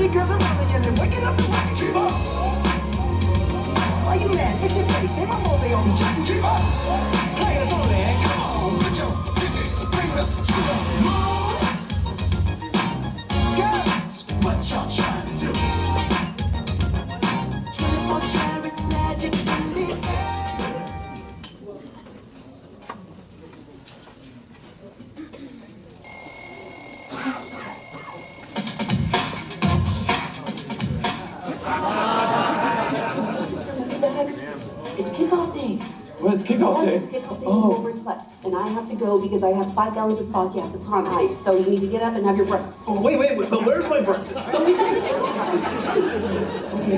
pretty girls around me and they're waking up the rocket. Keep up. Why you mad? Fix your face. Ain't my fault they all be jacking. Keep up. Players only. Come on, put your fingers to the moon. Girls, what y'all trying to do? 24-karat magic in the air. It's kickoff day. Well, it's kickoff day. Yes, it's kickoff day. You overslept. And I have to go because I have 5 gallons of salt you have to put on ice. So you need to get up and have your breakfast. Oh, wait, but where's my breakfast? So it's Okay.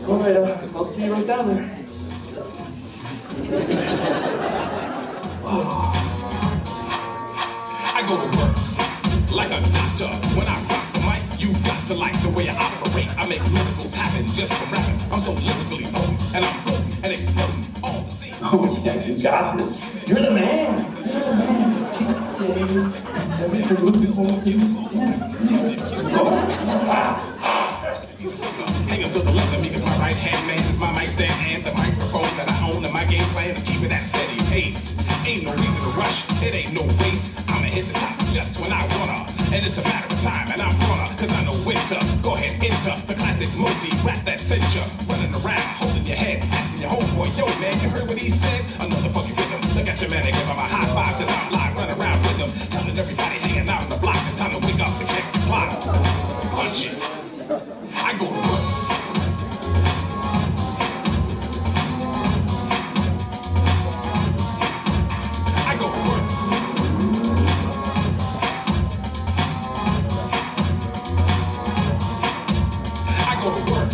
All right, I'll see you right down there. I go to work like a doctor. When I rock the mic, you got to like the way I operate. I make miracles happen just from rapping. I'm so lyrically potent, and I'm floating and exploding all the same. Oh, yeah, you got this. You're the man. You're the man. Let me look forward to you. Hang up to the left of me, cause my right hand man is my mic stand and the microphone that I own, and my game plan is keeping that steady pace. Ain't no reason to rush, it ain't no race. I'ma hit the top just when I wanna, and it's a matter of time, and I'm gonna, cause I know when to go ahead, enter the classic multi rap that sent you running around, holding your head, asking your homeboy, yo man, you heard what he said? Another fucking rhythm. Look at your man and give him a high five, cause I'm live running around with him, telling everybody hanging out on the block, it's time to wake up and check the clock. Punch it. I go to work. I go to work. I go to work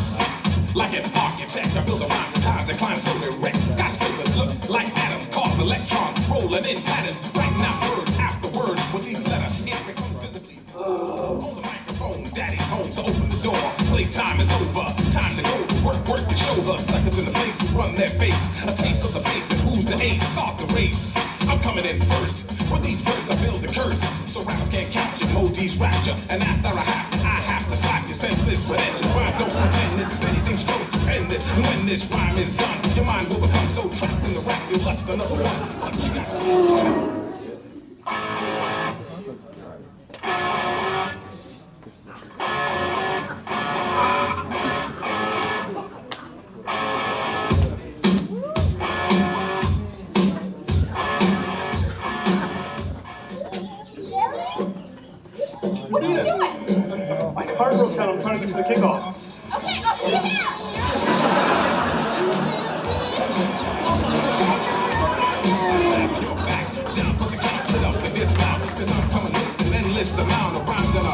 like an architect. I build the rhymes and times and climb so erect. Skyscrapers look like atoms, cause electrons rolling in patterns, writing out words after word with each letter. It becomes visibly on the microphone. Daddy's home, so open the door. Playtime is over. Time to go to work and show the suckers in the place who run their face. A taste of the bass and who's the ace? Start the race. I'm coming in first. With each verse I build a curse, so rappers can't capture Modi's rapture. And after I have to slap you senseless with endless rhyme. Don't pretend it's anything close to endless. And when this rhyme is done, your mind will become so trapped in the rap you'll lust another one. What you got? What are you doing? My car broke down. I'm trying to get to the kickoff. Okay, I'll see you there. Your back down, put the count, put up and dismount, cause I'm coming with an endless amount of rhymes and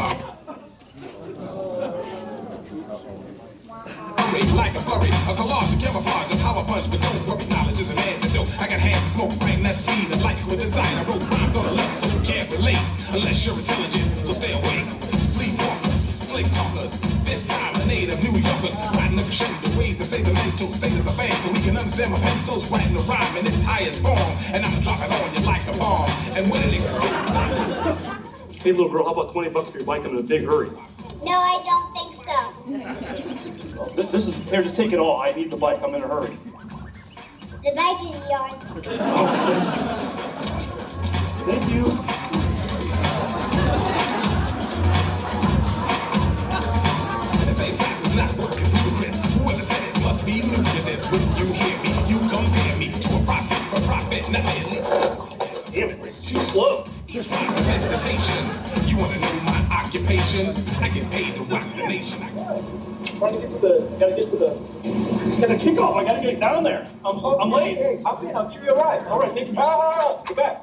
like a flurry, a collage, a camouflage, a power punch, but don't worry, knowledge is an antidote. I got hands to smoke, right, that speed and light with design. I wrote rhymes on the level, so you can't relate unless you're intelligent. So stay awake. Sleepwalkers, slick talkers, this time a native New Yorkers, writing a crescendo way to say the mental state of the band, so we can understand my pencils writing the rhyme in its highest form, and I'm dropping on you like a bomb, and when it explodes. Hey, little girl, how about $20 for your bike? I'm in a big hurry. No, I don't think so. This is here. Just take it all. I need the bike. I'm in a hurry. The bike is yours. Thank you. To say rap is not work is ludicrous. Whoever said it must be new to this. When you hear me, you compare me to a prophet, not merely. Damn it, this is too slow. Each rhyme's a dissertation. You wanna know my occupation? I get paid to rock the nation. Gotta get to the kickoff. I gotta get down there. I'm late. Hey, hop in, I'll give you a ride. All right, thank you. The back.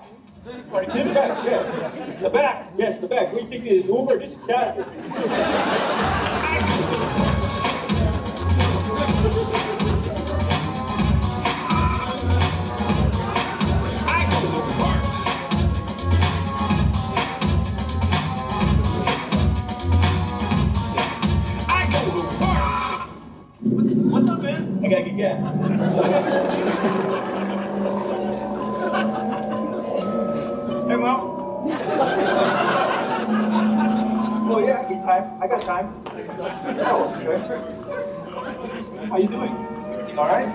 All right, The back, yes. The back. Yes, the back. We think it is Uber, this is Saturday. What's up, man? I gotta get gas. Hey, Mom. Oh, yeah. I get time. I got time. Oh, okay. How you doing? Everything all right?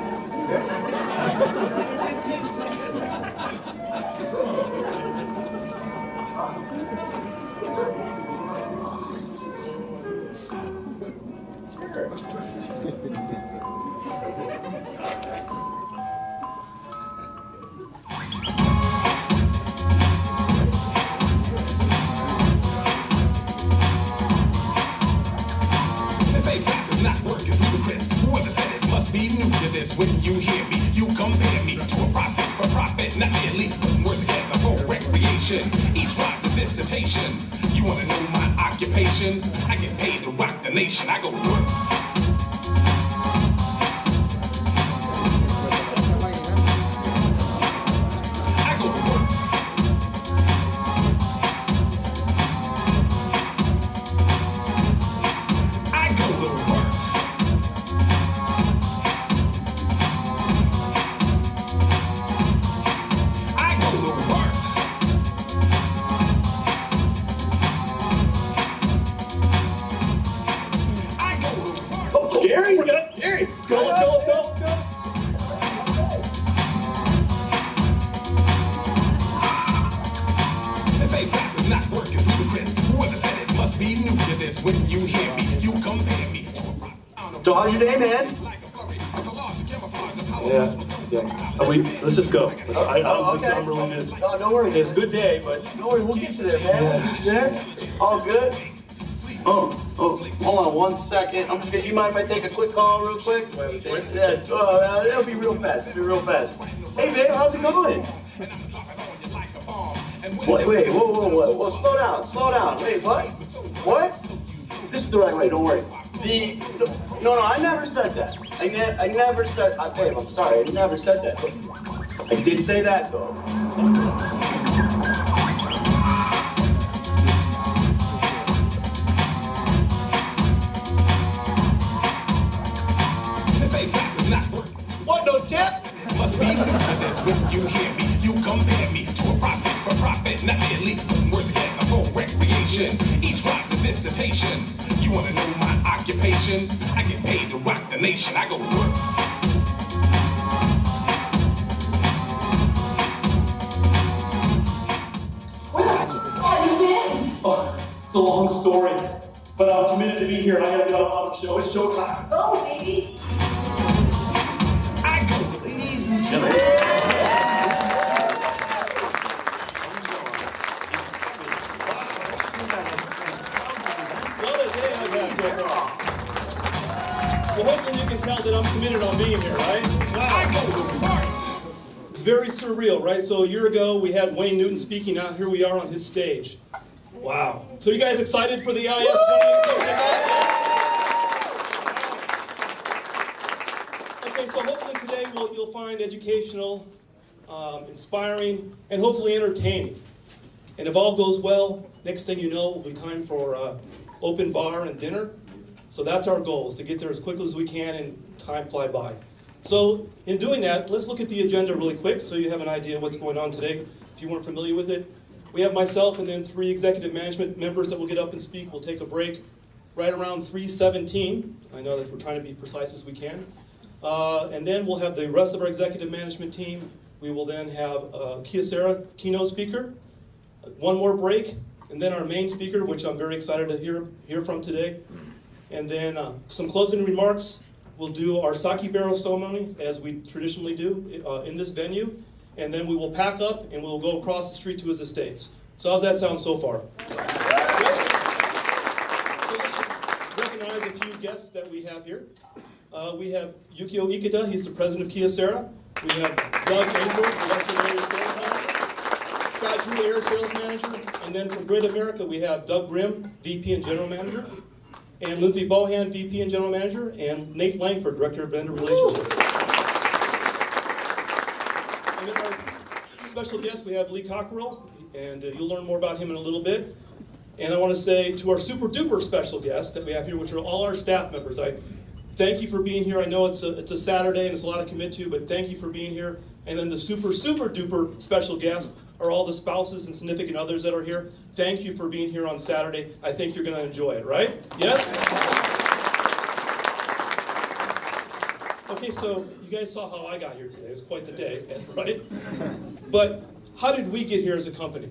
To say rap does not work is ludicrous. Whoever said it must be new to this. When you hear me, you compare me to a prophet, for profit, not merely putting words together for recreation. Each rhyme's a dissertation. You wanna know my occupation? I get paid to rock the nation. I go to work. I go to work. I go to work. I go to work. I go to work. Oh, Gary? Gary, let's go, let's go, let's go, let's go. To say rap does not work is ludicrous. Whoever said it must be new to this. When you hear me, you compare me to a rock. So how's your day, man? Yeah. Let's just go. I'm really good. No, don't worry. It's a good day, but Don't worry, we'll get you there, man. We'll get you there. All good. hold on 1 second. I'm just gonna. You mind if I take a quick call, real quick? Yeah, it'll be real fast. It'll be real fast. Hey, babe, how's it going? Wait, whoa, slow down. Wait, what? What? This is the right way. Don't worry. No, I never said that. I never said. Babe, I'm sorry. I never said that. I did say that though. To say rap does not work. What, no tips? Must be new to this. When you hear me, you compare me to a prophet, for profit, not merely putting words together for recreation. Each rhyme's a dissertation. You wanna know my occupation? I get paid to rock the nation. I go to work. Oh, it's a long story, but I'm committed to be here. I gotta get on the show. It's showtime. Go, baby. I go, ladies and gentlemen. What a day I've had so far. Well, hopefully you can tell that I'm committed on being here, right? I go to work. It's very surreal, right? So a year ago, we had Wayne Newton speaking. Now here we are on his stage. Wow. So you guys excited for the AIS 2018? Okay, so hopefully today you'll find educational, inspiring, and hopefully entertaining. And if all goes well, next thing you know, it will be time for open bar and dinner. So that's our goal, is to get there as quickly as we can and time fly by. So in doing that, let's look at the agenda really quick so you have an idea of what's going on today, if you weren't familiar with it. We have myself and then 3 executive management members that will get up and speak. We'll take a break right around 3:17. I know that we're trying to be precise as we can. And then we'll have the rest of our executive management team. We will then have Kyocera keynote speaker, one more break, and then our main speaker, which I'm very excited to hear from today. And then some closing remarks. We'll do our sake barrel ceremony, as we traditionally do in this venue. And then we will pack up and we'll go across the street to his estates. So how's that sound so far? So let's recognize a few guests that we have here. We have Yukio Ikeda, he's the president of Kyocera. We have Doug Angel, the Western Area Sales Manager. Scott Drew, Air Sales Manager. And then from Great America, we have Doug Grimm, VP and General Manager. And Lindsay Bohan, VP and General Manager. And Nate Langford, Director of Vendor Relations. And then our special guest, we have Lee Cockerell, and you'll learn more about him in a little bit. And I want to say to our super duper special guests that we have here, which are all our staff members, I thank you for being here. I know it's a Saturday and it's a lot to commit to, but thank you for being here. And then the super duper special guest, are all the spouses and significant others that are here. Thank you for being here on Saturday. I think you're going to enjoy it, right? Yes? Okay, so you guys saw how I got here today. It was quite the day, right? But how did we get here as a company?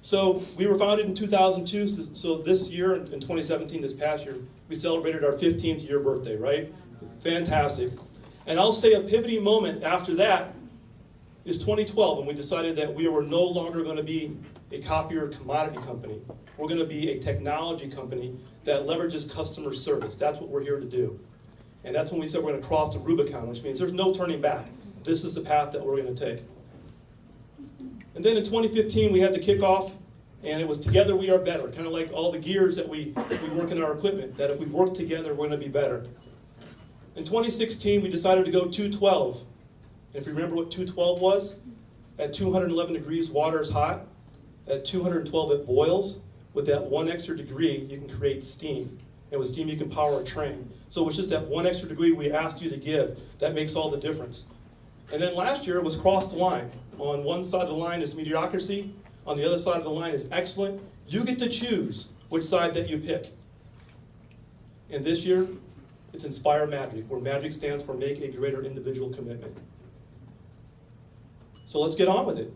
So we were founded in 2002, so this year, in 2017, this past year, we celebrated our 15th year birthday, right? Fantastic. And I'll say a pivoting moment after that is 2012, when we decided that we were no longer going to be a copier commodity company. We're going to be a technology company that leverages customer service. That's what we're here to do. And that's when we said we're going to cross the Rubicon, which means there's no turning back. This is the path that we're going to take. And then in 2015, we had the kickoff, and it was Together We Are Better, kind of like all the gears that we work in our equipment, that if we work together, we're going to be better. In 2016, we decided to go 212. And if you remember what 212 was, at 211 degrees, water is hot. At 212, it boils. With that one extra degree, you can create steam. And with steam, you can power a train. So it was just that one extra degree we asked you to give. That makes all the difference. And then last year was cross the line. On one side of the line is mediocrity. On the other side of the line is excellent. You get to choose which side that you pick. And this year, it's Inspire Magic, where Magic stands for Make a Greater Individual Commitment. So let's get on with it.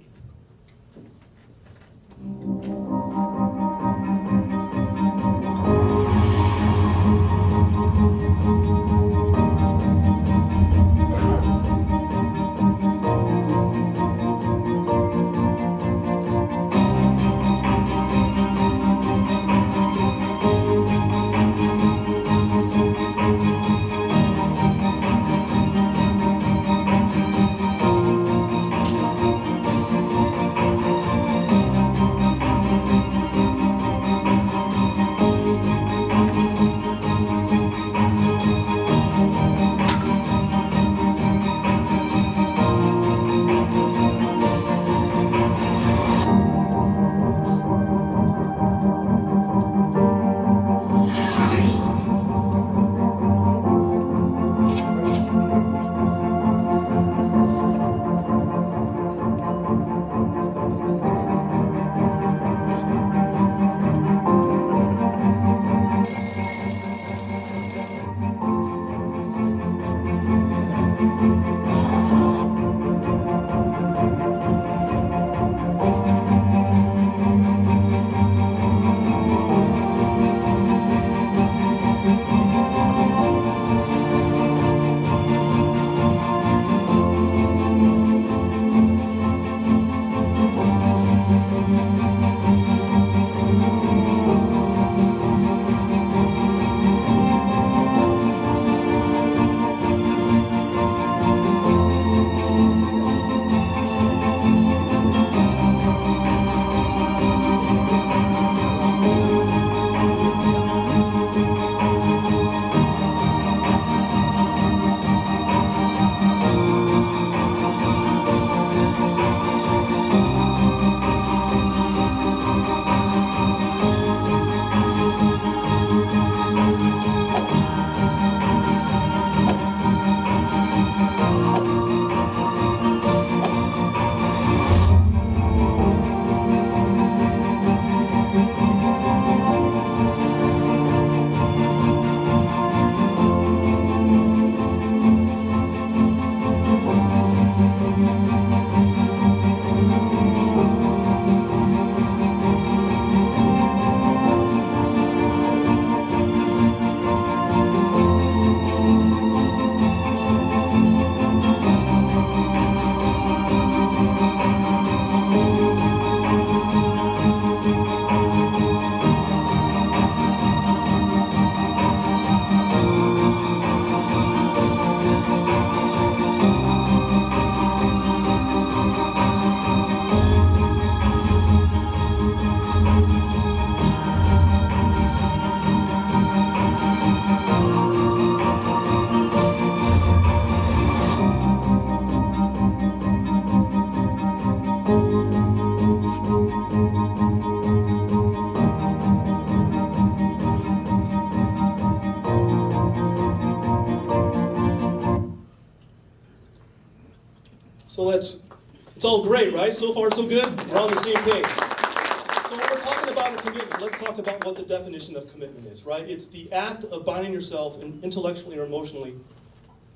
It's all great, right? So far, so good? We're on the same page. So when we're talking about a commitment, let's talk about what the definition of commitment is, right? It's the act of binding yourself intellectually or emotionally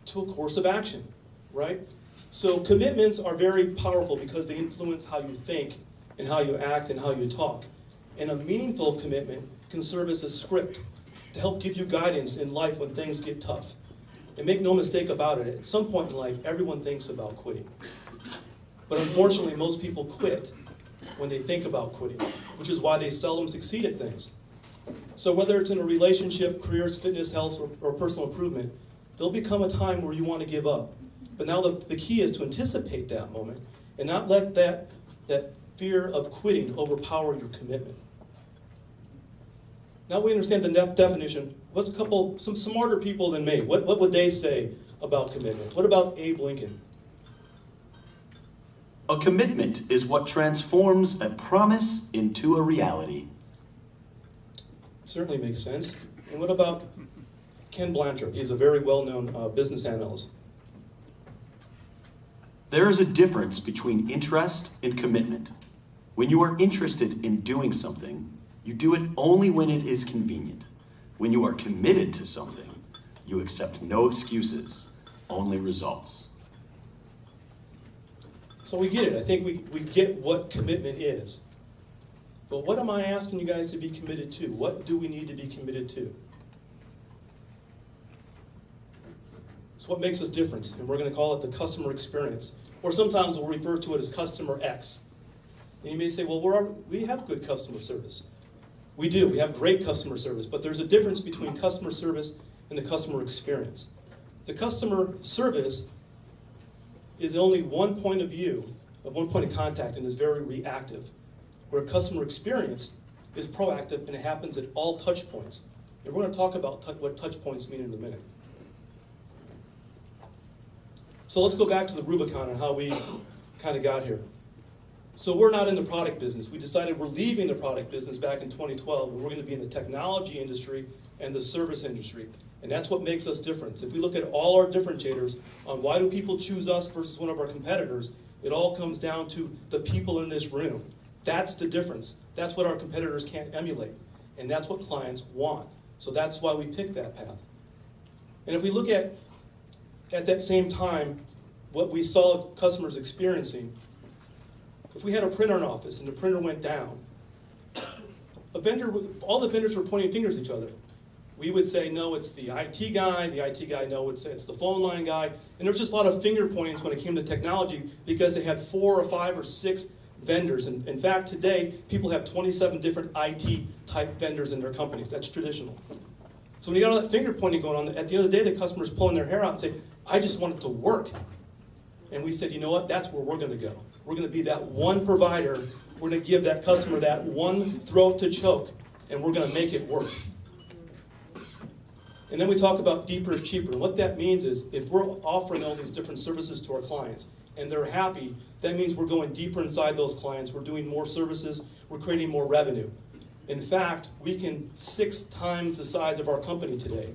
to a course of action, right? So commitments are very powerful because they influence how you think and how you act and how you talk. And a meaningful commitment can serve as a script to help give you guidance in life when things get tough. And make no mistake about it, at some point in life, everyone thinks about quitting. But unfortunately, most people quit when they think about quitting, which is why they seldom succeed at things. So whether it's in a relationship, careers, fitness, health, or personal improvement, there'll become a time where you want to give up. But now the key is to anticipate that moment and not let that fear of quitting overpower your commitment. Now we understand the definition. What's some smarter people than me? What would they say about commitment? What about Abe Lincoln? A commitment is what transforms a promise into a reality. Certainly makes sense. And what about Ken Blanchard? He's a very well-known business analyst. There is a difference between interest and commitment. When you are interested in doing something, you do it only when it is convenient. When you are committed to something, you accept no excuses, only results. So we get it. I think we get what commitment is. But what am I asking you guys to be committed to? What do we need to be committed to? It's what makes us different, and we're going to call it the customer experience. Or sometimes we'll refer to it as customer X. And you may say, well, we have good customer service. We do. We have great customer service. But there's a difference between customer service and the customer experience. The customer service is only one point of view, one point of contact, and is very reactive. Where customer experience is proactive, and it happens at all touch points. And we're going to talk about what touch points mean in a minute. So let's go back to the Rubicon and how we kind of got here. So we're not in the product business. We decided we're leaving the product business back in 2012, and we're going to be in the technology industry and the service industry. And that's what makes us different. If we look at all our differentiators on why do people choose us versus one of our competitors, it all comes down to the people in this room. That's the difference. That's what our competitors can't emulate. And that's what clients want. So that's why we picked that path. And if we look at that same time, what we saw customers experiencing, if we had a printer in office and the printer went down, all the vendors were pointing fingers at each other. We would say, no, it's the IT guy. The IT guy, no, would say it's the phone line guy. And there was just a lot of finger pointings when it came to technology because they had 4 or 5 or 6 vendors. And in fact, today, people have 27 different IT-type vendors in their companies. That's traditional. So when you got all that finger pointing going on, at the end of the day, the customer's pulling their hair out and say, I just want it to work. And we said, you know what? That's where we're going to go. We're going to be that one provider. We're going to give that customer that one throat to choke, and we're going to make it work. And then we talk about deeper is cheaper. And what that means is if we're offering all these different services to our clients and they're happy, that means we're going deeper inside those clients. We're doing more services. We're creating more revenue. In fact, we can 6 times the size of our company today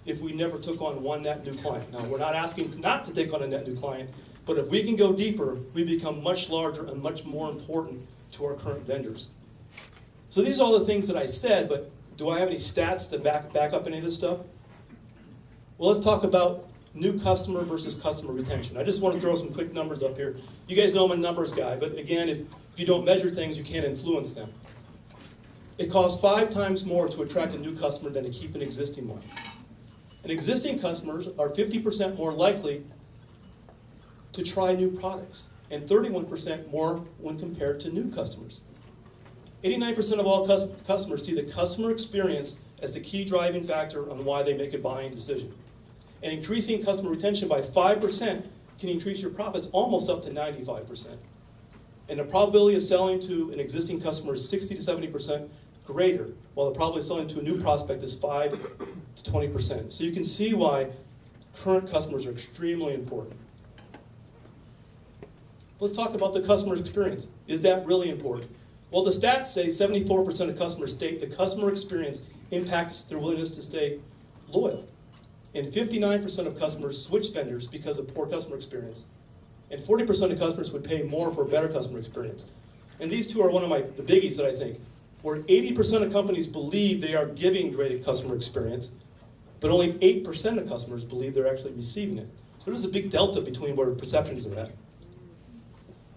if we never took on one net new client. Now, we're not asking not to take on a net new client, but if we can go deeper, we become much larger and much more important to our current vendors. So these are all the things that I said, but do I have any stats to back up any of this stuff? Well, let's talk about new customer versus customer retention. I just want to throw some quick numbers up here. You guys know I'm a numbers guy, but again, if you don't measure things, you can't influence them. It costs 5 times more to attract a new customer than to keep an existing one. And existing customers are 50% more likely to try new products, and 31% more when compared to new customers. 89% of all customers see the customer experience as the key driving factor on why they make a buying decision. And increasing customer retention by 5% can increase your profits almost up to 95%. And the probability of selling to an existing customer is 60 to 70% greater, while the probability of selling to a new prospect is 5 to 20%. So you can see why current customers are extremely important. Let's talk about the customer experience. Is that really important? Well, the stats say 74% of customers state the customer experience impacts their willingness to stay loyal. And 59% of customers switch vendors because of poor customer experience. And 40% of customers would pay more for a better customer experience. And these two are one of the biggies that I think, where 80% of companies believe they are giving great customer experience, but only 8% of customers believe they're actually receiving it. So there's a big delta between where perceptions are at.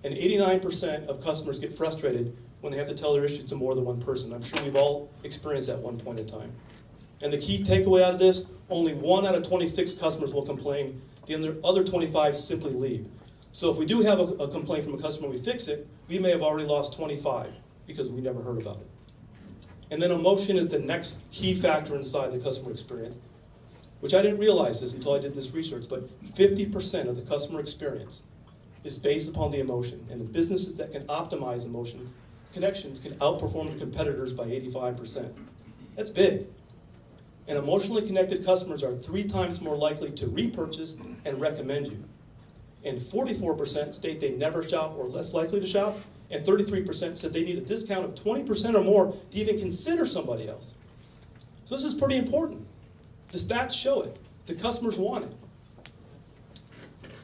And 89% of customers get frustrated when they have to tell their issues to more than one person. I'm sure we've all experienced that at one point in time. And the key takeaway out of this, only 1 out of 26 customers will complain. The other 25 simply leave. So if we do have a complaint from a customer, we fix it, we may have already lost 25 because we never heard about it. And then emotion is the next key factor inside the customer experience, which I didn't realize this until I did this research, but 50% of the customer experience is based upon the emotion. And the businesses that can optimize emotion connections can outperform the competitors by 85%. That's big. And emotionally connected customers are 3 times more likely to repurchase and recommend you. And 44% state they never shop or less likely to shop, and 33% said they need a discount of 20% or more to even consider somebody else. So this is pretty important. The stats show it. The customers want it.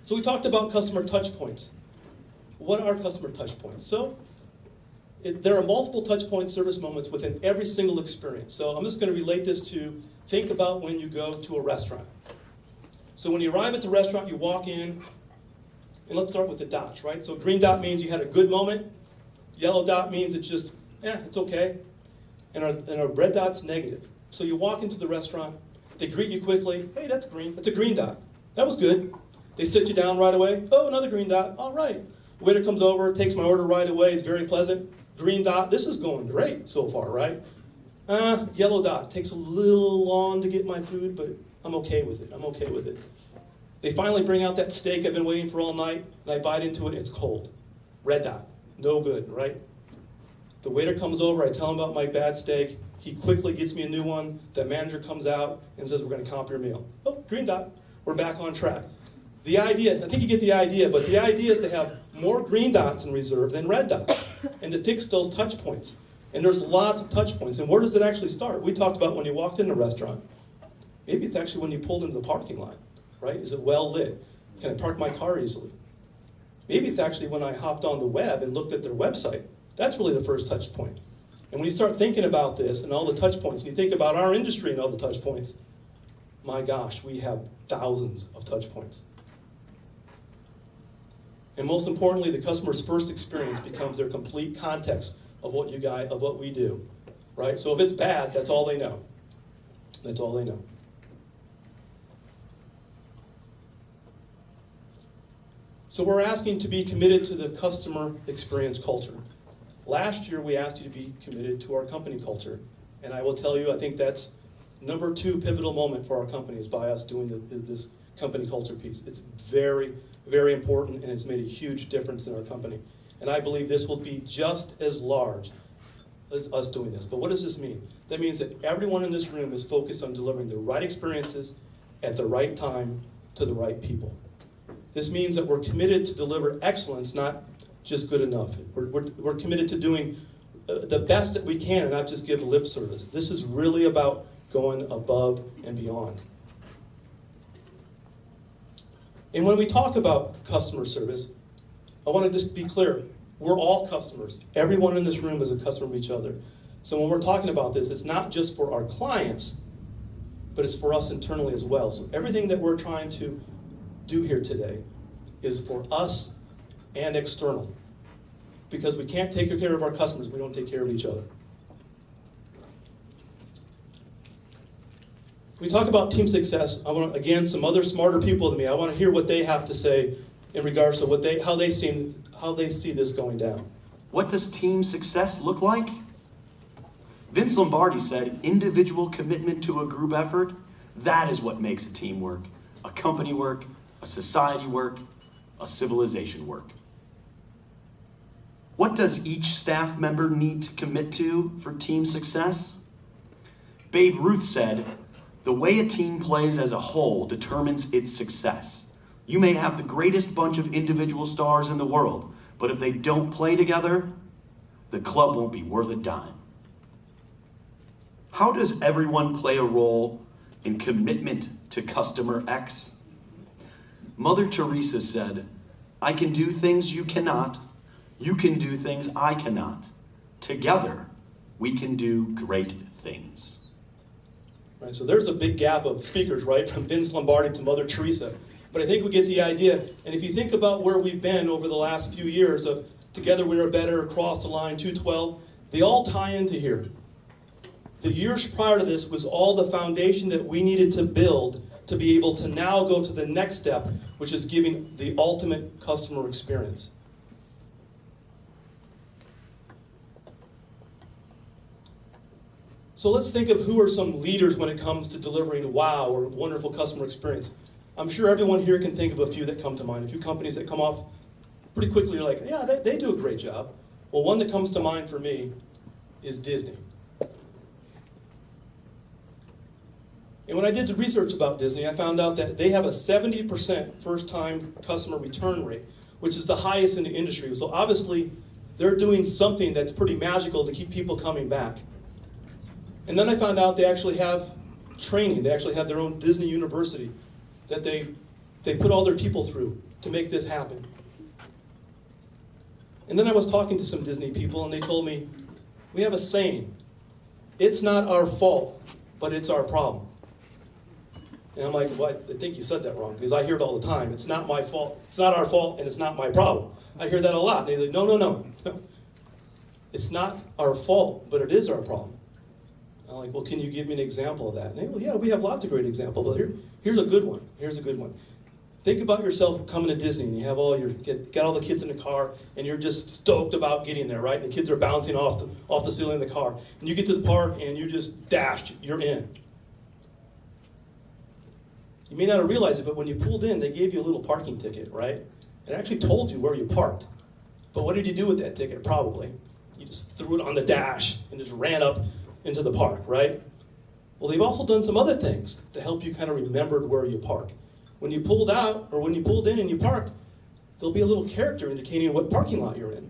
So we talked about customer touch points. What are customer touch points? So there are multiple touch point service moments within every single experience. So I'm just going to relate this to think about when you go to a restaurant. So when you arrive at the restaurant, you walk in, and let's start with the dots, right? So green dot means you had a good moment. Yellow dot means it's just, it's okay. And our red dot's negative. So you walk into the restaurant, they greet you quickly. Hey, that's green. That's a green dot. That was good. They sit you down right away. Oh, another green dot. All right. The waiter comes over, takes my order right away. It's very pleasant. Green dot. This is going great so far, right? Yellow dot. Takes a little long to get my food, but I'm okay with it. I'm okay with it. They finally bring out that steak I've been waiting for all night, and I bite into it, it's cold. Red dot. No good, right? The waiter comes over, I tell him about my bad steak. He quickly gets me a new one. The manager comes out and says, we're going to comp your meal. Oh, green dot. We're back on track. The idea, I think you get the idea, but the idea is to have more green dots in reserve than red dots, and to fix those touch points. And there's lots of touch points. And where does it actually start? We talked about when you walked in a restaurant. Maybe it's actually when you pulled into the parking lot. Right? Is it well lit? Can I park my car easily? Maybe it's actually when I hopped on the web and looked at their website. That's really the first touch point. And when you start thinking about this and all the touch points, and you think about our industry and all the touch points, my gosh, we have thousands of touch points. And most importantly, the customer's first experience becomes their complete context of what we do. Right? So if it's bad, that's all they know. That's all they know. So we're asking to be committed to the customer experience culture. Last year, we asked you to be committed to our company culture. And I will tell you, I think that's number 2 pivotal moment for our company is by us doing this company culture piece. It's very, very important, and it's made a huge difference in our company. And I believe this will be just as large as us doing this. But what does this mean? That means that everyone in this room is focused on delivering the right experiences at the right time to the right people. This means that we're committed to deliver excellence, not just good enough. We're committed to doing the best that we can and not just give lip service. This is really about going above and beyond. And when we talk about customer service, I want to just be clear. We're all customers. Everyone in this room is a customer of each other. So when we're talking about this, it's not just for our clients, but it's for us internally as well. So everything that we're trying to do here today is for us and external. Because we can't take care of our customers, we don't take care of each other. We talk about team success. I want, again, some other smarter people than me. I want to hear what they have to say in regards to how they see this going down. What does team success look like? Vince Lombardi said, individual commitment to a group effort, that is what makes a team work, a company work, a society work, a civilization work. What does each staff member need to commit to for team success? Babe Ruth said, the way a team plays as a whole determines its success. You may have the greatest bunch of individual stars in the world, but if they don't play together, the club won't be worth a dime. How does everyone play a role in commitment to customer X? Mother Teresa said, I can do things you cannot. You can do things I cannot. Together, we can do great things. Right, so there's a big gap of speakers, right, from Vince Lombardi to Mother Teresa. But I think we get the idea. And if you think about where we've been over the last few years of Together We Are Better, Across the Line, 212, they all tie into here. The years prior to this was all the foundation that we needed to build to be able to now go to the next step, which is giving the ultimate customer experience. So let's think of who are some leaders when it comes to delivering wow or wonderful customer experience. I'm sure everyone here can think of a few that come to mind, a few companies that come off pretty quickly. You're like, yeah, they do a great job. Well, one that comes to mind for me is Disney. And when I did the research about Disney, I found out that they have a 70% first-time customer return rate, which is the highest in the industry. So obviously, they're doing something that's pretty magical to keep people coming back. And then I found out they actually have training. They actually have their own Disney University that they put all their people through to make this happen. And then I was talking to some Disney people, and they told me, we have a saying, it's not our fault, but it's our problem. And I'm like, well, I think you said that wrong, because I hear it all the time. It's not my fault. It's not our fault, and it's not my problem. I hear that a lot. And they're like, no. It's not our fault, but it is our problem. I'm like, well, can you give me an example of that? And they go, yeah, we have lots of great examples, but here's a good one. Here's a good one. Think about yourself coming to Disney, and you have got all the kids in the car, and you're just stoked about getting there, right? And the kids are bouncing off the ceiling of the car. And you get to the park, and you just dashed, you're in. You may not have realized it, but when you pulled in, they gave you a little parking ticket, right? It actually told you where you parked. But what did you do with that ticket? Probably. You just threw it on the dash and just ran up into the park, right? Well, they've also done some other things to help you kind of remember where you park. When you pulled out, or when you pulled in and you parked, there'll be a little character indicating what parking lot you're in.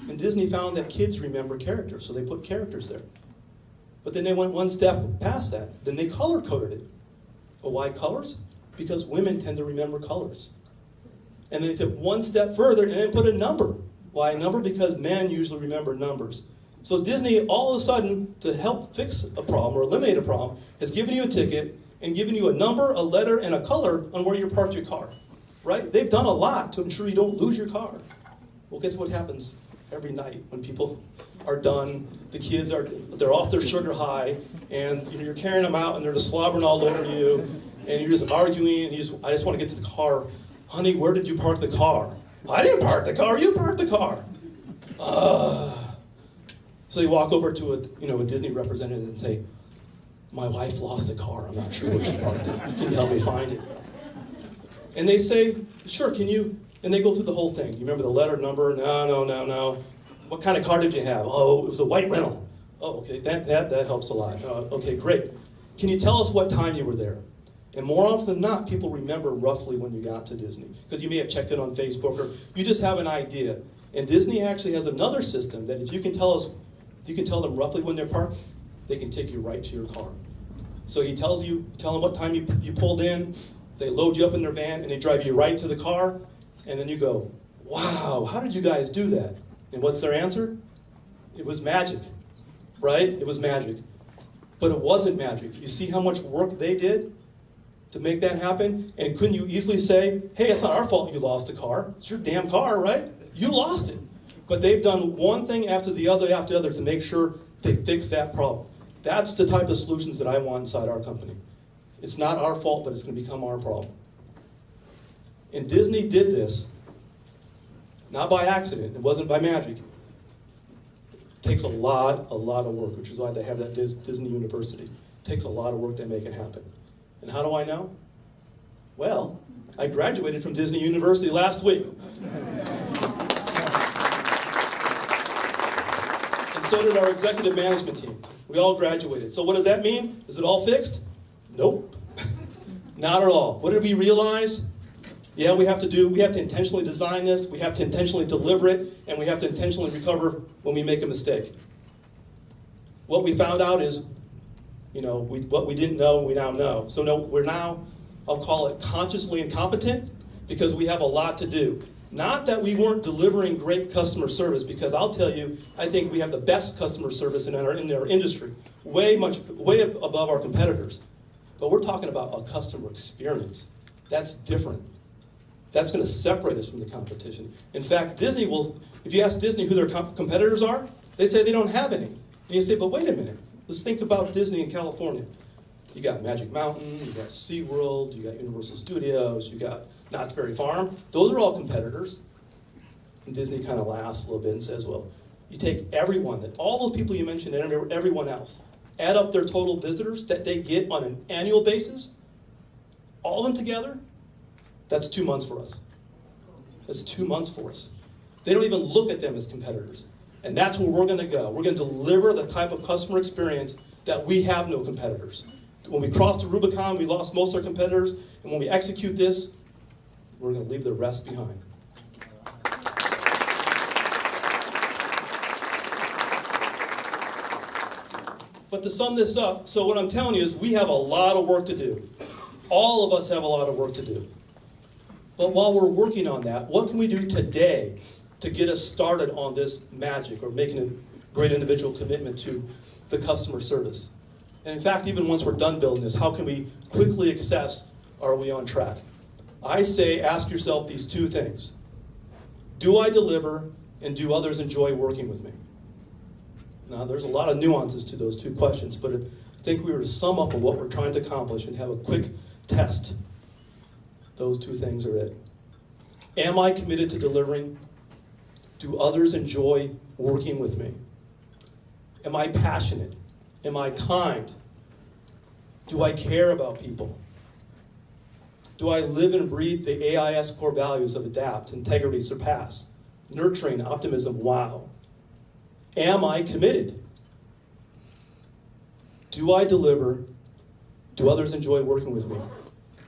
And Disney found that kids remember characters, so they put characters there. But then they went one step past that. Then they color-coded it. Well, why colors? Because women tend to remember colors. And then they took one step further and then put a number. Why a number? Because men usually remember numbers. So Disney, all of a sudden, to help fix a problem or eliminate a problem, has given you a ticket and given you a number, a letter, and a color on where you parked your car. Right? They've done a lot to ensure you don't lose your car. Well, guess what happens every night when people are done, the kids they're off their sugar high, and you're carrying them out and they're just slobbering all over you, and you're just arguing, and I just want to get to the car. Honey, where did you park the car? I didn't park the car, you parked the car. So you walk over to a Disney representative and say, my wife lost the car, I'm not sure where she parked it. Can you help me find it? And they say, sure, can you? And they go through the whole thing. You remember the letter, number? No. What kind of car did you have? Oh, it was a white rental. Oh, okay, that helps a lot. Okay, great. Can you tell us what time you were there? And more often than not, people remember roughly when you got to Disney, because you may have checked it on Facebook, or you just have an idea. And Disney actually has another system that if you can tell them roughly when they're parked, they can take you right to your car. So he tell them what time you pulled in, they load you up in their van, and they drive you right to the car, and then you go, wow, how did you guys do that? And what's their answer? It was magic, right? It was magic. But it wasn't magic. You see how much work they did to make that happen? And couldn't you easily say, hey, it's not our fault you lost the car. It's your damn car, right? You lost it. But they've done one thing after the other to make sure they fix that problem. That's the type of solutions that I want inside our company. It's not our fault, but it's going to become our problem. And Disney did this, not by accident. It wasn't by magic. It takes a lot of work, which is why they have that Disney University. It takes a lot of work to make it happen. And how do I know? Well, I graduated from Disney University last week. And so did our executive management team. We all graduated. So what does that mean? Is it all fixed? Nope. Not at all. What did we realize? Yeah, we have to intentionally design this, we have to intentionally deliver it, and we have to intentionally recover when we make a mistake. What we found out is, what we didn't know, we now know. So no, we're now, I'll call it consciously incompetent, because we have a lot to do. Not that we weren't delivering great customer service, because I'll tell you, I think we have the best customer service in our industry, way above our competitors. But we're talking about a customer experience. That's different. That's going to separate us from the competition. In fact, Disney will, if you ask Disney who their competitors are, they say they don't have any. And you say, but wait a minute, let's think about Disney in California. You got Magic Mountain, you got SeaWorld, you got Universal Studios, you got Knott's Berry Farm. Those are all competitors. And Disney kind of laughs a little bit and says, well, you take everyone, all those people you mentioned and everyone else, add up their total visitors that they get on an annual basis, all of them together, that's 2 months for us. That's 2 months for us. They don't even look at them as competitors. And that's where we're going to go. We're going to deliver the type of customer experience that we have no competitors. When we crossed the Rubicon, we lost most of our competitors. And when we execute this, we're going to leave the rest behind. But to sum this up, so what I'm telling you is we have a lot of work to do. All of us have a lot of work to do. But while we're working on that, what can we do today to get us started on this magic or making a great individual commitment to the customer service? And in fact, even once we're done building this, how can we quickly assess, are we on track? I say, ask yourself these two things. Do I deliver, and do others enjoy working with me? Now, there's a lot of nuances to those two questions, but I think we were to sum up what we're trying to accomplish and have a quick test. Those two things are it. Am I committed to delivering? Do others enjoy working with me? Am I passionate? Am I kind? Do I care about people? Do I live and breathe the AIS core values of adapt, integrity, surpass, nurturing, optimism, wow? Am I committed? Do I deliver? Do others enjoy working with me?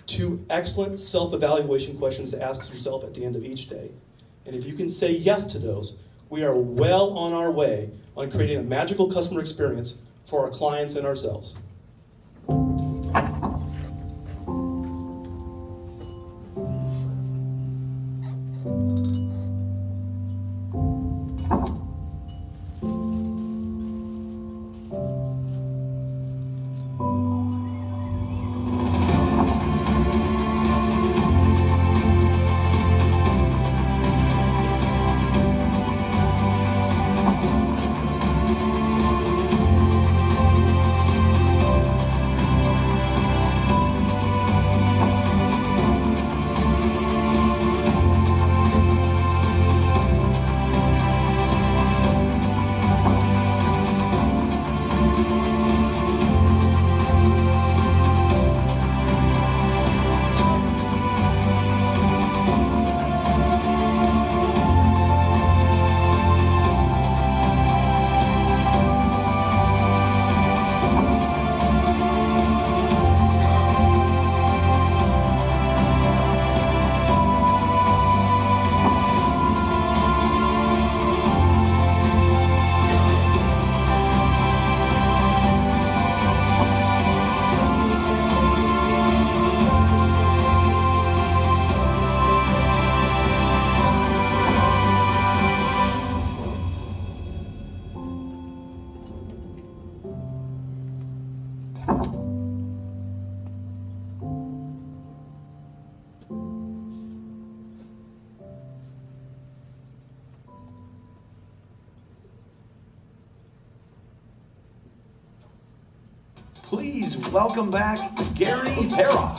Two excellent self-evaluation questions to ask yourself at the end of each day. And if you can say yes to those, we are well on our way on creating a magical customer experience for our clients and ourselves. Please welcome back Gary Harouff.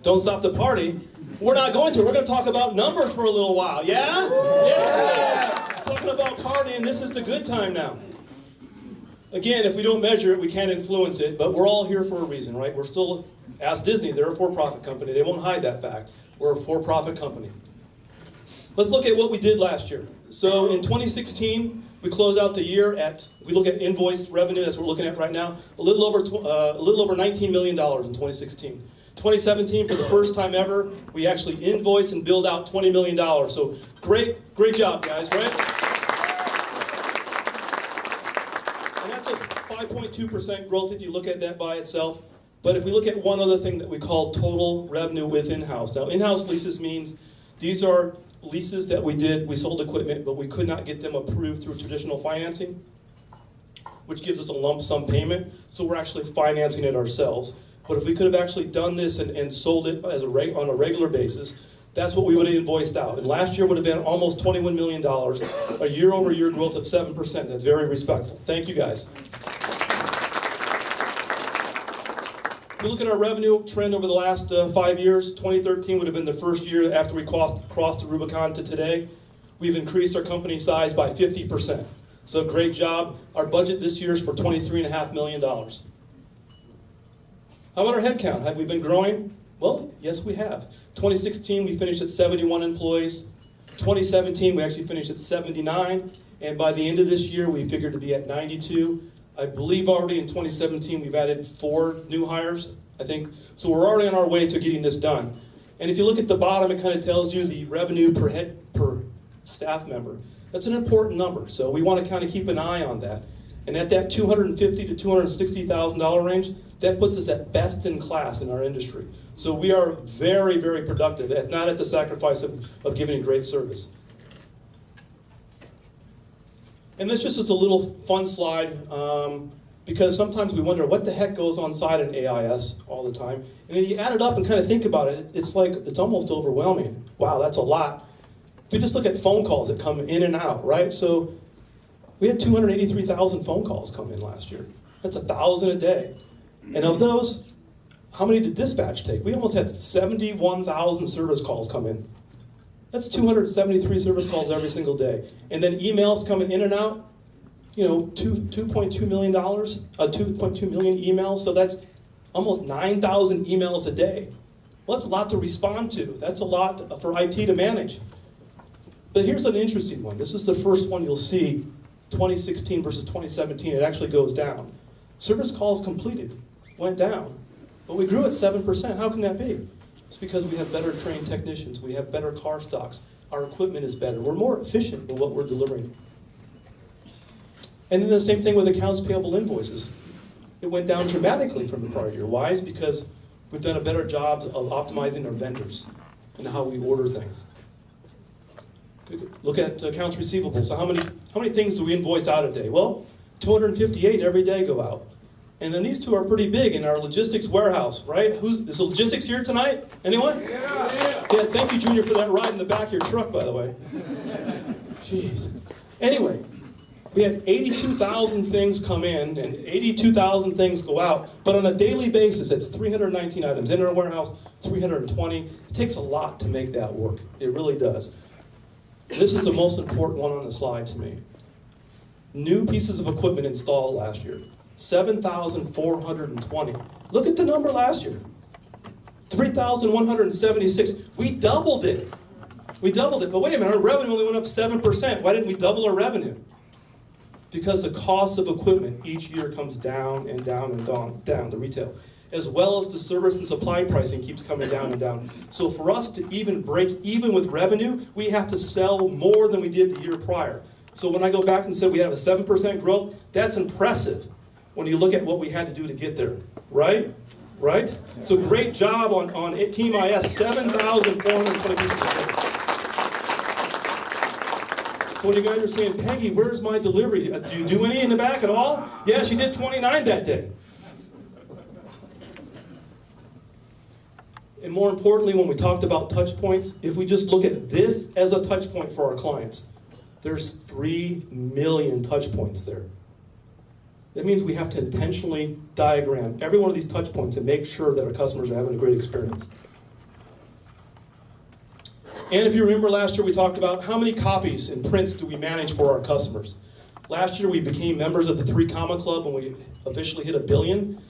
Don't stop the party. We're not going to. We're going to talk about numbers for a little while. Yeah? Yeah! Talking about partying, this is the good time now. Again, if we don't measure it, we can't influence it, but we're all here for a reason, right? We're still, ask Disney, they're a for-profit company. They won't hide that fact. We're a for-profit company. Let's look at what we did last year. So in 2016, we closed out the year at, if we look at invoiced revenue, that's what we're looking at right now, a little over $19 million in 2016. 2017, for the first time ever, we actually invoice and build out $20 million. So great job, guys, right? 5.2% growth if you look at that by itself. But if we look at one other thing that we call total revenue with in-house. Now, in-house leases means these are leases that we sold equipment, but we could not get them approved through traditional financing, which gives us a lump sum payment. So we're actually financing it ourselves. But if we could have actually done this and sold it on a regular basis, that's what we would have invoiced out. And last year would have been almost $21 million, a year-over-year growth of 7%. That's very respectful. Thank you, guys. If we look at our revenue trend over the last 5 years, 2013 would have been the first year after we crossed the Rubicon to today. We've increased our company size by 50%. So great job. Our budget this year is for $23.5 million. How about our headcount? Have we been growing? Well, yes, we have. 2016, we finished at 71 employees. 2017, we actually finished at 79. And by the end of this year, we figured to be at 92. I believe already in 2017, we've added 4 new hires, I think. So we're already on our way to getting this done. And if you look at the bottom, it kind of tells you the revenue per staff member. That's an important number. So we want to kind of keep an eye on that. And at that $250,000 to $260,000 range, that puts us at best in class in our industry. So we are very, very productive, not at the sacrifice of giving great service. And this just is a little fun slide, because sometimes we wonder what the heck goes on inside an AIS all the time. And then you add it up and kind of think about it, it's almost overwhelming. Wow, that's a lot. If you just look at phone calls that come in and out, right? So we had 283,000 phone calls come in last year. That's 1,000 a day. And of those, how many did dispatch take? We almost had 71,000 service calls come in. That's 273 service calls every single day. And then emails coming in and out, $2.2 million, 2.2 million emails. So that's almost 9,000 emails a day. Well, that's a lot to respond to. That's a lot for IT to manage. But here's an interesting one. This is the first one you'll see, 2016 versus 2017. It actually goes down. Service calls completed went down, but we grew at 7%. How can that be? It's because we have better trained technicians. We have better car stocks. Our equipment is better. We're more efficient in what we're delivering. And then the same thing with accounts payable invoices. It went down dramatically from the prior year. Why? It's because we've done a better job of optimizing our vendors and how we order things. Look at accounts receivable. So how many things do we invoice out a day? Well, 258 every day go out. And then these two are pretty big in our logistics warehouse, right? Is the logistics here tonight? Anyone? Yeah, thank you, Junior, for that ride in the back of your truck, by the way. Jeez. Anyway, we had 82,000 things come in and 82,000 things go out. But on a daily basis, it's 319 items. In our warehouse, 320. It takes a lot to make that work. It really does. This is the most important one on the slide to me. New pieces of equipment installed last year, 7,420. Look at the number last year, 3,176. We doubled it. But wait a minute, our revenue only went up 7%. Why didn't we double our revenue? Because the cost of equipment each year comes down and down and down, the retail, as well as the service and supply pricing keeps coming down and down. So for us to even break even with revenue, we have to sell more than we did the year prior. So when I go back and say we have a 7% growth, that's impressive when you look at what we had to do to get there, right? Right? So great job on Team AIS, 7,420 pieces of equipment. So when you guys are saying, Peggy, where's my delivery? Do you do any in the back at all? Yeah, she did 29 that day. And more importantly, when we talked about touch points, if we just look at this as a touch point for our clients, there's 3 million touch points there. That means we have to intentionally diagram every one of these touch points and make sure that our customers are having a great experience. And if you remember last year, we talked about how many copies and prints do we manage for our customers. Last year, we became members of the 3 Comma Club when we officially hit 1 billion.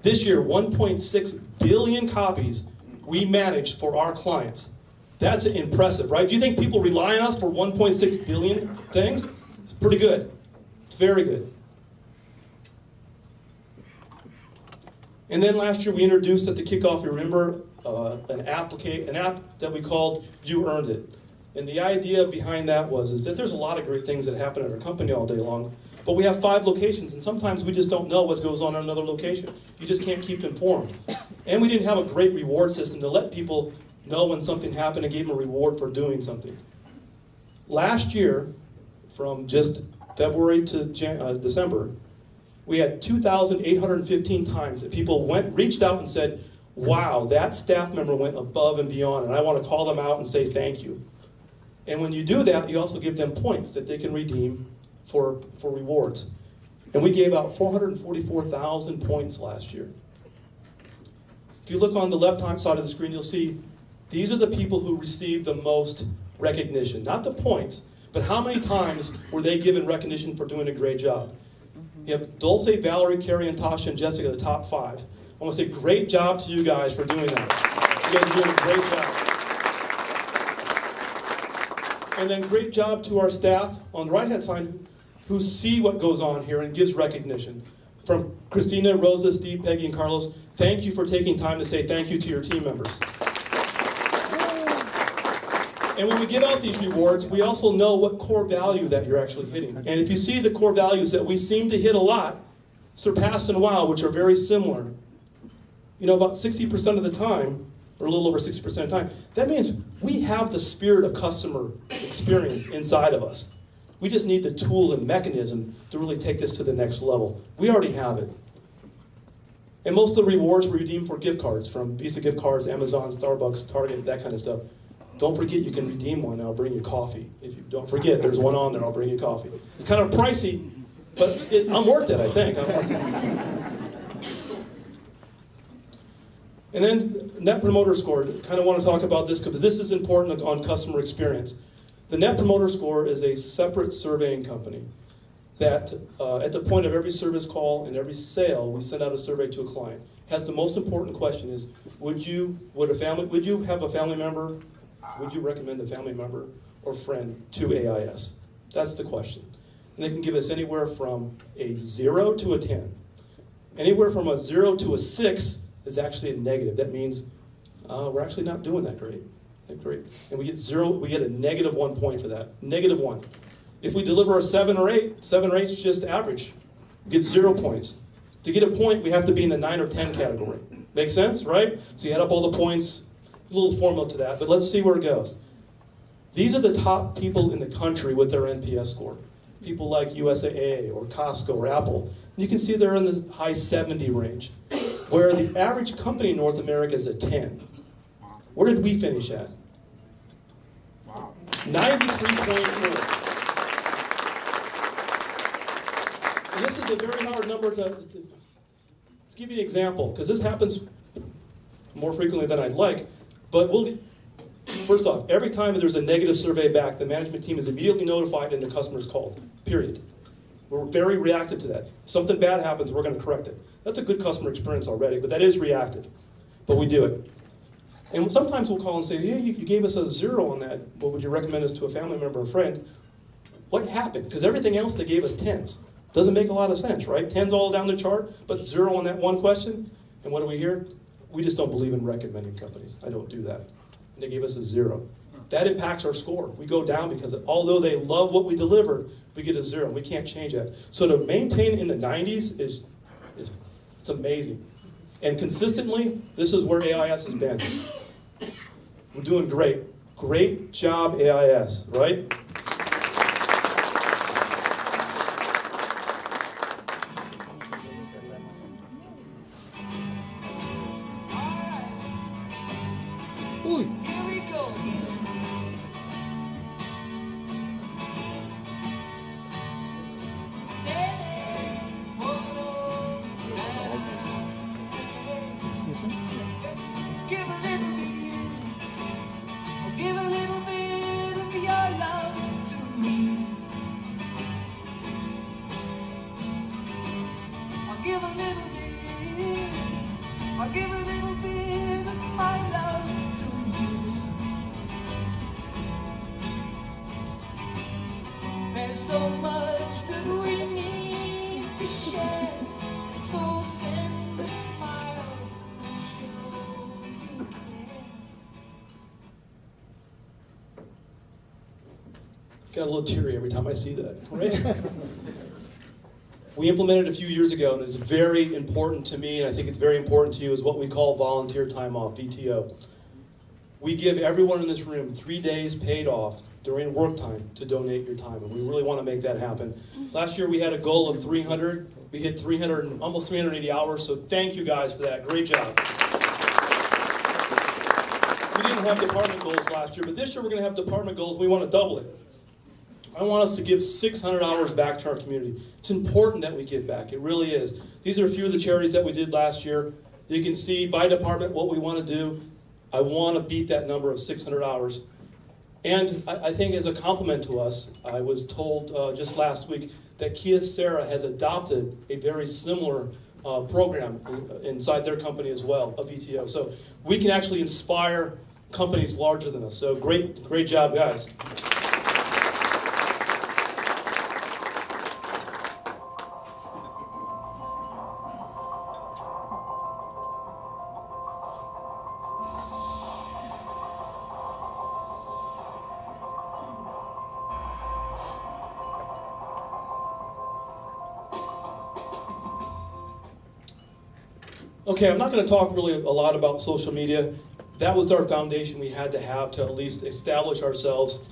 This year, 1.6 billion copies we manage for our clients. That's impressive, right? Do you think people rely on us for 1.6 billion things? It's pretty good. It's very good. And then last year we introduced at the kickoff, you remember, an app that we called You Earned It. And the idea behind that is that there's a lot of great things that happen at our company all day long, But we have 5 locations, and sometimes we just don't know what goes on in another location. You just can't keep informed. And we didn't have a great reward system to let people know when something happened and gave them a reward for doing something. Last year, from just February to December, we had 2,815 times that people reached out and said, wow, that staff member went above and beyond, and I want to call them out and say thank you. And when you do that, you also give them points that they can redeem for rewards. And we gave out 444,000 points last year. If you look on the left-hand side of the screen, you'll see these are the people who received the most recognition. Not the points, but how many times were they given recognition for doing a great job. You have Dulce, Valerie, Carrie, and Tasha, and Jessica, the top 5. I want to say great job to you guys for doing that. You guys are doing a great job. And then great job to our staff on the right-hand side who see what goes on here and gives recognition. From Christina, Rosa, Steve, Peggy, and Carlos, thank you for taking time to say thank you to your team members. And when we give out these rewards, we also know what core value that you're actually hitting. And if you see the core values that we seem to hit a lot, surpass and wow, which are very similar, about 60% of the time, or a little over 60% of the time, that means we have the spirit of customer experience inside of us. We just need the tools and mechanism to really take this to the next level. We already have it. And most of the rewards were redeemed for gift cards, from Visa gift cards, Amazon, Starbucks, Target, that kind of stuff. Don't forget you can redeem one, and I'll bring you coffee. If you don't forget, there's one on there, I'll bring you coffee. It's kind of pricey, but I'm worth it, I think. I'm worth it. And then Net Promoter Score, kind of want to talk about this because this is important on customer experience. The Net Promoter Score is a separate surveying company that at the point of every service call and every sale, we send out a survey to a client. It has the most important question is, would you have a family member, would you recommend a family member or friend to AIS? That's the question. And they can give us anywhere from a 0 to a 10. Anywhere from a 0 to a 6 is actually a negative. That means we're actually not doing that great. And we get a negative 1 point for that. Negative 1. If we deliver a 7 or 8, 7 or 8 is just average. We get 0 points. To get a point, we have to be in the 9 or 10 category. Make sense, right? So you add up all the points, a little formula to that, but let's see where it goes. These are the top people in the country with their NPS score. People like USAA or Costco or Apple. You can see they're in the high 70 range, where the average company in North America is a 10. Where did we finish at? 93.4. And this is a very hard number to give you an example, because this happens more frequently than I'd like. But first off, every time there's a negative survey back, the management team is immediately notified and the customer's called, period. We're very reactive to that. If something bad happens, we're going to correct it. That's a good customer experience already, but that is reactive. But we do it. And sometimes we'll call and say, hey, you gave us a 0 on that. What would you recommend us to a family member or friend? What happened? Because everything else they gave us 10s. Doesn't make a lot of sense, right? 10s all down the chart, but 0 on that one question. And what do we hear? We just don't believe in recommending companies. I don't do that. And they gave us a 0. That impacts our score. We go down because although they love what we delivered, we get a 0. We can't change that. So to maintain in the 90s it's amazing. And consistently, this is where AIS has been. We're doing great. Great job, AIS, right? Here we go again. Give a little bit, give a little bit of your love to me. I'll give a little bit, I'll give a little bit of my love to you. There's so much that we need to share, so send a smile and show you care. Got a little teary every time I see that, right? we implemented a few years ago, and it's very important to me, and I think it's very important to you, is what we call volunteer time off, VTO. We give everyone in this room 3 days paid off during work time to donate your time, and we really want to make that happen. Last year we had a goal of 300. We hit 300, almost 380 hours, so thank you guys for that. Great job. We didn't have department goals last year, but this year we're going to have department goals. We want to double it. I want us to give 600 hours back to our community. It's important that we give back. It really is. These are a few of the charities that we did last year. You can see by department what we want to do. I want to beat that number of 600 hours. And I think as a compliment to us, I was told just last week that Kyocera has adopted a very similar program inside their company as well, a VTO. So we can actually inspire companies larger than us. So great job, guys. Okay, I'm not going to talk really a lot about social media. That was our foundation we had to have to at least establish ourselves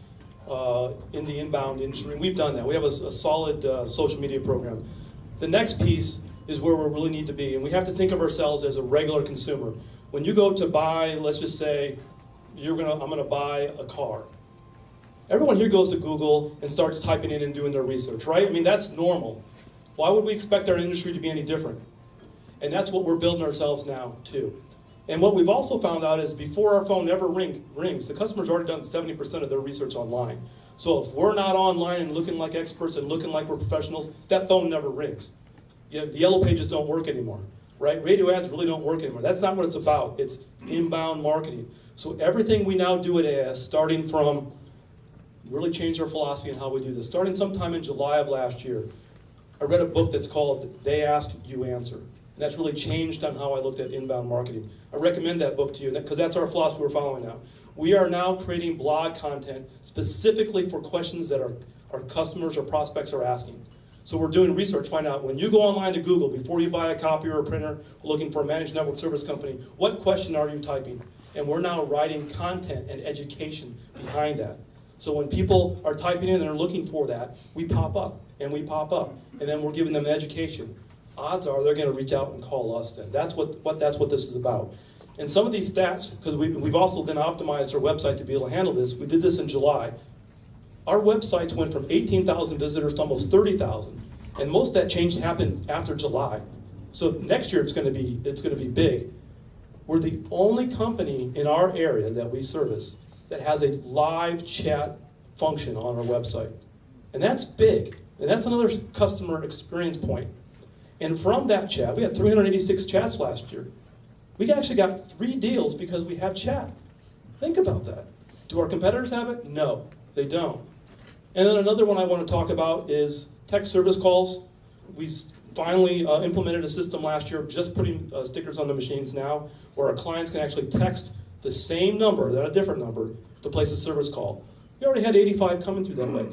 in the inbound industry. We've done that. We have a solid social media program. The next piece is where we really need to be, and we have to think of ourselves as a regular consumer. When you go to buy, let's just say, I'm going to buy a car. Everyone here goes to Google and starts typing in and doing their research, right? I mean, that's normal. Why would we expect our industry to be any different? And that's what we're building ourselves now, too. And what we've also found out is before our phone ever rings, the customer's already done 70% of their research online. So if we're not online and looking like experts and looking like we're professionals, that phone never rings. The yellow pages don't work anymore, right? Radio ads really don't work anymore. That's not what it's about. It's inbound marketing. So everything we now do at AIS, starting from, really changed our philosophy on how we do this. Starting sometime in July of last year, I read a book that's called They Ask, You Answer. That's really changed on how I looked at inbound marketing. I recommend that book to you because that's our philosophy we're following now. We are now creating blog content specifically for questions that our customers or prospects are asking. So we're doing research, find out when you go online to Google, before you buy a copier or a printer, looking for a managed network service company, what question are you typing? And we're now writing content and education behind that. So when people are typing in and are looking for that, we pop up, and then we're giving them education. Odds are they're going to reach out and call us then. That's what this is about. And some of these stats, because we've also then optimized our website to be able to handle this. We did this in July. Our websites went from 18,000 visitors to almost 30,000. And most of that change happened after July. So next year it's going to be big. We're the only company in our area that we service that has a live chat function on our website. And that's big. And that's another customer experience point. And from that chat, we had 386 chats last year. We actually got 3 deals because we have chat. Think about that. Do our competitors have it? No, they don't. And then another one I want to talk about is text service calls. We finally implemented a system last year, just putting stickers on the machines now, where our clients can actually text the same number, not a different number, to place a service call. We already had 85 coming through that way.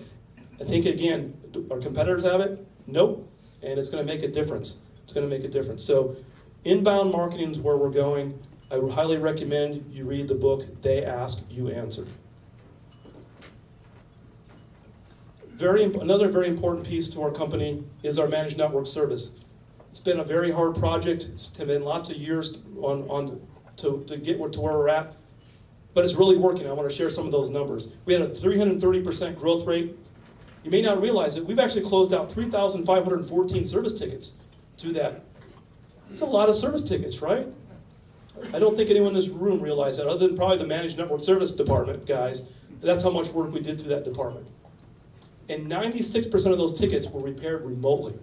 I think, again, do our competitors have it? Nope. And it's going to make a difference. It's going to make a difference. So inbound marketing is where we're going. I would highly recommend you read the book, They Ask, You Answer. Another very important piece to our company is our managed network service. It's been a very hard project. It's been lots of years to get to where we're at, but it's really working. I want to share some of those numbers. We had a 330% growth rate. You may not realize it. We've actually closed out 3,514 service tickets through that. It's a lot of service tickets, right? I don't think anyone in this room realized that, other than probably the managed network service department guys. That's how much work we did through that department. And 96% of those tickets were repaired remotely.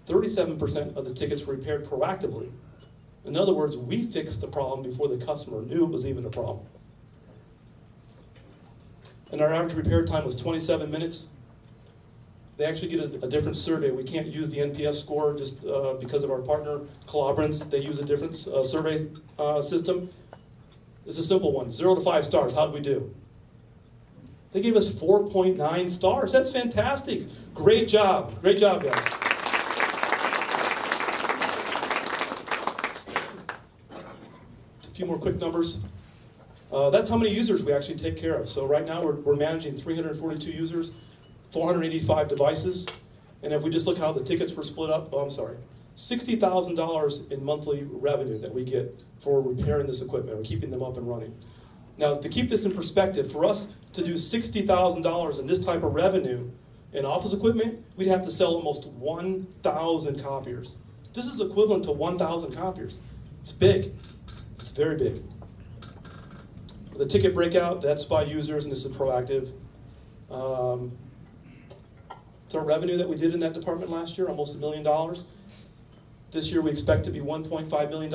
37% of the tickets were repaired proactively. In other words, we fixed the problem before the customer knew it was even a problem. And our average repair time was 27 minutes. They actually get a different survey. We can't use the NPS score just because of our partner, Collaborants. They use a different survey system. It's a simple one, 0 to 5 stars. How'd we do? They gave us 4.9 stars. That's fantastic. Great job. Great job, guys. A few more quick numbers. That's how many users we actually take care of. So right now we're managing 342 users, 485 devices. And if we just look how the tickets were split up, $60,000 in monthly revenue that we get for repairing this equipment or keeping them up and running. Now, to keep this in perspective, for us to do $60,000 in this type of revenue in office equipment, we'd have to sell almost 1,000 copiers. This is equivalent to 1,000 copiers. It's big. It's very big. The ticket breakout, that's by users, and this is proactive. It's our revenue that we did in that department last year, almost $1 million. This year we expect to be $1.5 million,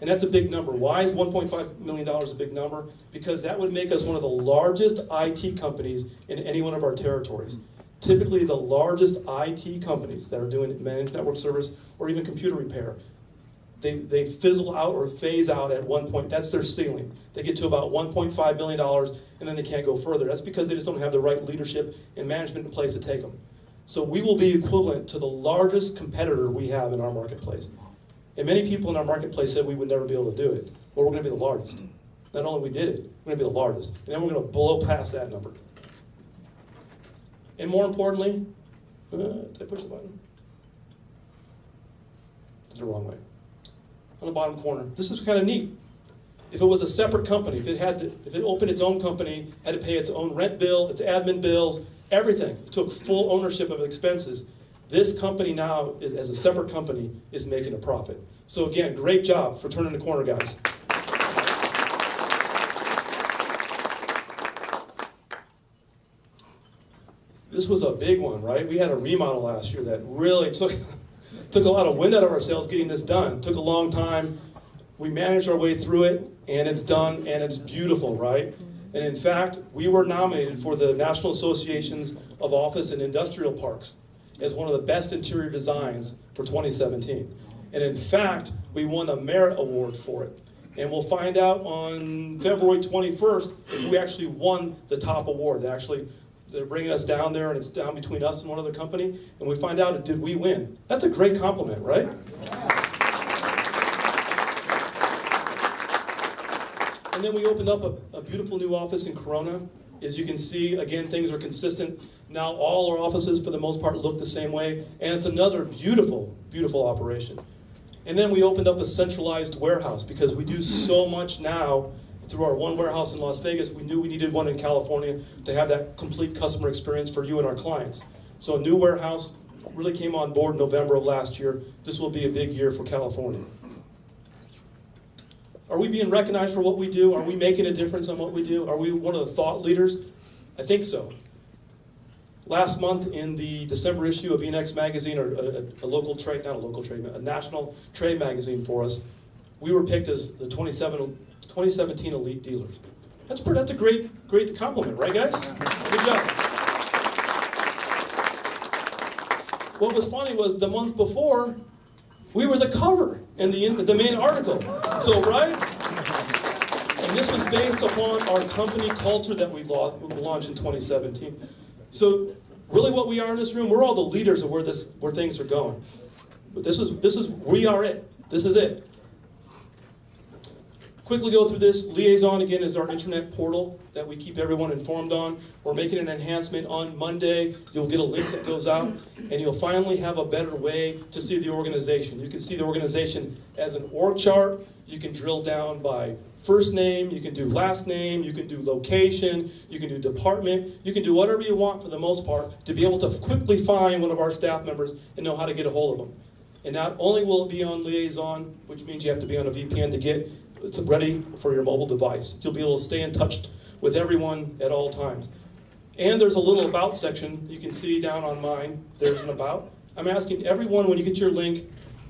and that's a big number. Why is $1.5 million a big number? Because that would make us one of the largest IT companies in any one of our territories. Typically the largest IT companies that are doing managed network service or even computer repair, they fizzle out or phase out at one point. That's their ceiling. They get to about $1.5 million and then they can't go further. That's because they just don't have the right leadership and management in place to take them. So we will be equivalent to the largest competitor we have in our marketplace. And many people in our marketplace said we would never be able to do it. Well, we're going to be the largest. Not only we did it, we're going to be the largest. And then we're going to blow past that number. And more importantly, did I push the button? Did it the wrong way. On the bottom corner, this is kind of neat. If it was a separate company, if it opened its own company, had to pay its own rent bill, its admin bills, everything, it took full ownership of expenses, this company now, as a separate company, is making a profit. So again, great job for turning the corner, guys. This was a big one, right? We had a remodel last year that really took a lot of wind out of our sails getting this done. Took a long time. We managed our way through it, and it's done, and it's beautiful, right? And in fact, we were nominated for the National Associations of Office and Industrial Parks as one of the best interior designs for 2017. And in fact, we won a merit award for it. And we'll find out on February 21st if we actually won the top award. They're bringing us down there, and it's down between us and one other company, and we find out, did we win? That's a great compliment, right? And then we opened up a beautiful new office in Corona. As you can see, again, things are consistent. Now all our offices, for the most part, look the same way, and it's another beautiful, beautiful operation. And then we opened up a centralized warehouse because we do so much now through our one warehouse in Las Vegas. We knew we needed one in California to have that complete customer experience for you and our clients. So a new warehouse really came on board in November of last year. This will be a big year for California. Are we being recognized for what we do? Are we making a difference on what we do? Are we one of the thought leaders? I think so. Last month in the December issue of ENX magazine, or a national trade magazine for us, we were picked as the 2017 Elite Dealers. That's a great compliment, right guys? Good job. What was funny was the month before, we were the cover in the main article. So, right? And this was based upon our company culture that we launched in 2017. So, really what we are in this room, we're all the leaders of where things are going. But we are it. This is it. Quickly go through this. Liaison, again, is our internet portal that we keep everyone informed on. We're making an enhancement on Monday. You'll get a link that goes out, and you'll finally have a better way to see the organization. You can see the organization as an org chart. You can drill down by first name. You can do last name. You can do location. You can do department. You can do whatever you want for the most part to be able to quickly find one of our staff members and know how to get a hold of them. And not only will it be on Liaison, which means you have to be on a VPN to get it's ready for your mobile device. You'll be able to stay in touch with everyone at all times. And there's a little about section. You can see down on mine, there's an about. I'm asking everyone when you get your link,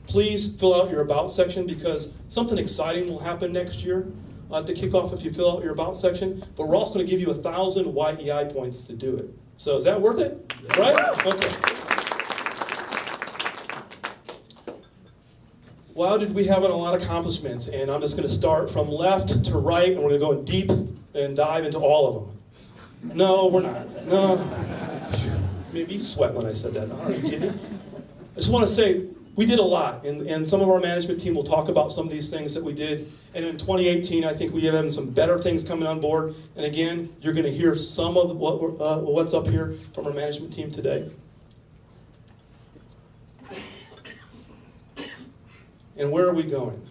please fill out your about section because something exciting will happen next year to kick off if you fill out your about section. But we're also going to give you 1,000 YEI points to do it. So is that worth it? Right? Okay. Wow, did we have a lot of accomplishments, and I'm just going to start from left to right, and we're going to go in deep and dive into all of them. No, we're not. No. Made me sweat when I said that. Are you kidding? I just want to say, we did a lot, and some of our management team will talk about some of these things that we did. And in 2018, I think we have some better things coming on board. And again, you're going to hear some of what's up here from our management team today. And where are we going?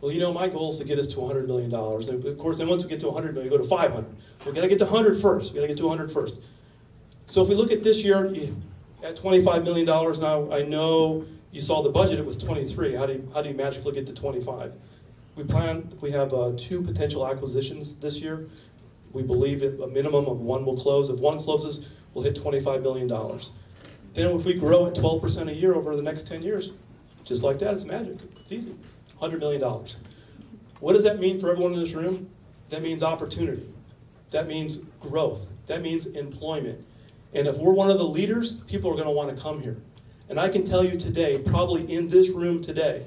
Well, you know, my goal is to get us to $100 million. And of course, then once we get to 100 million, we go to 500. We've got to get to 100 first. We've got to get to 100 first. So if we look at this year, at $25 million now, I know you saw the budget, it was 23. How do you magically get to 25? We have 2 potential acquisitions this year. We believe a minimum of 1 will close. If 1 closes, we'll hit $25 million. Then if we grow at 12% a year over the next 10 years, just like that, it's magic. It's easy. $100 million. What does that mean for everyone in this room? That means opportunity. That means growth. That means employment. And if we're one of the leaders, people are going to want to come here. And I can tell you today, probably in this room today,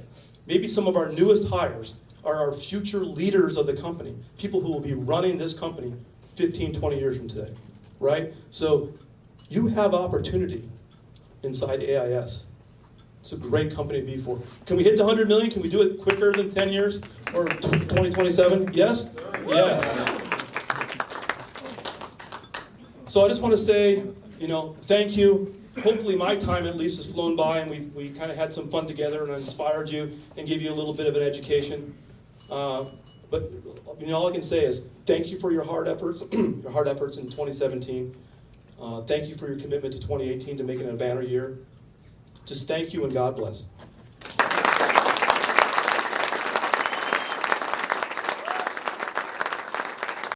maybe some of our newest hires are our future leaders of the company, people who will be running this company 15, 20 years from today, right? So you have opportunity inside AIS. It's a great company to be for. Can we hit the 100 million? Can we do it quicker than 10 years or 2027? Yes? Yes. So I just want to say, you know, thank you. Hopefully my time at least has flown by and we kind of had some fun together and I inspired you and gave you a little bit of an education. But you know, all I can say is thank you for your hard efforts, in 2017. Thank you for your commitment to 2018 to make it a banner year. Just thank you and God bless.